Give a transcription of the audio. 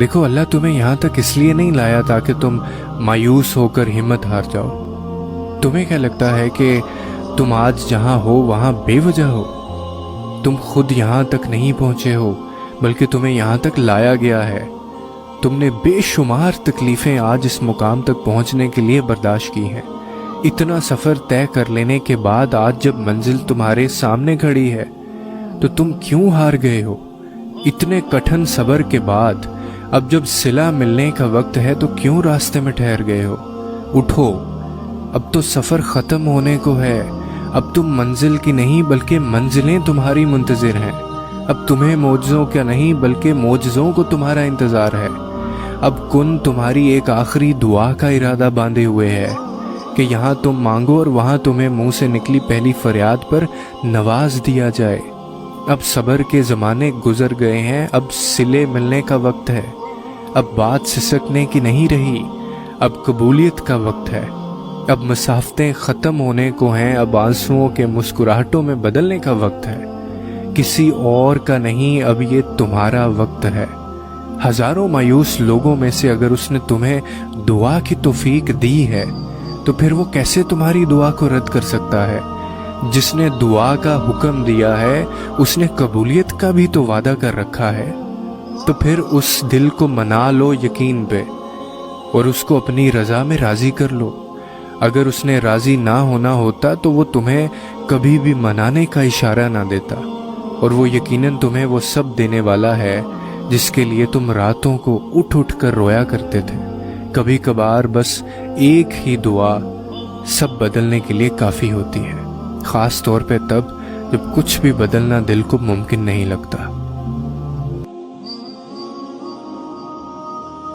دیکھو اللہ تمہیں یہاں تک اس لیے نہیں لایا تاکہ تم مایوس ہو کر ہمت ہار جاؤ۔ تمہیں کیا لگتا ہے کہ تم آج جہاں ہو وہاں بے وجہ ہو؟ تم خود یہاں تک نہیں پہنچے ہو بلکہ تمہیں یہاں تک لایا گیا ہے۔ تم نے بے شمار تکلیفیں آج اس مقام تک پہنچنے کے لیے برداشت کی ہیں۔ اتنا سفر طے کر لینے کے بعد آج جب منزل تمہارے سامنے کھڑی ہے تو تم کیوں ہار گئے ہو؟ اتنے کٹھن صبر کے بعد اب جب صلہ ملنے کا وقت ہے تو کیوں راستے میں ٹھہر گئے ہو؟ اٹھو، اب تو سفر ختم ہونے کو ہے۔ اب تم منزل کی نہیں بلکہ منزلیں تمہاری منتظر ہیں۔ اب تمہیں معجزوں کا نہیں بلکہ معجزوں کو تمہارا انتظار ہے۔ اب کن تمہاری ایک آخری دعا کا ارادہ باندھے ہوئے ہے کہ یہاں تم مانگو اور وہاں تمہیں منہ سے نکلی پہلی فریاد پر نواز دیا جائے۔ اب صبر کے زمانے گزر گئے ہیں، اب صلے ملنے کا وقت ہے۔ اب بات سسکنے کی نہیں رہی، اب قبولیت کا وقت ہے۔ اب مسافتیں ختم ہونے کو ہیں، اب آنسوؤں کے مسکراہٹوں میں بدلنے کا وقت ہے۔ کسی اور کا نہیں، اب یہ تمہارا وقت ہے۔ ہزاروں مایوس لوگوں میں سے اگر اس نے تمہیں دعا کی توفیق دی ہے تو پھر وہ کیسے تمہاری دعا کو رد کر سکتا ہے؟ جس نے دعا کا حکم دیا ہے اس نے قبولیت کا بھی تو وعدہ کر رکھا ہے۔ تو پھر اس دل کو منا لو یقین پہ اور اس کو اپنی رضا میں راضی کر لو۔ اگر اس نے راضی نہ ہونا ہوتا تو وہ تمہیں کبھی بھی منانے کا اشارہ نہ دیتا، اور وہ یقیناً تمہیں وہ سب دینے والا ہے جس کے لیے تم راتوں کو اٹھ اٹھ کر رویا کرتے تھے۔ کبھی کبھار بس ایک ہی دعا سب بدلنے کے لیے کافی ہوتی ہے، خاص طور پہ تب جب کچھ بھی بدلنا دل کو ممکن نہیں لگتا۔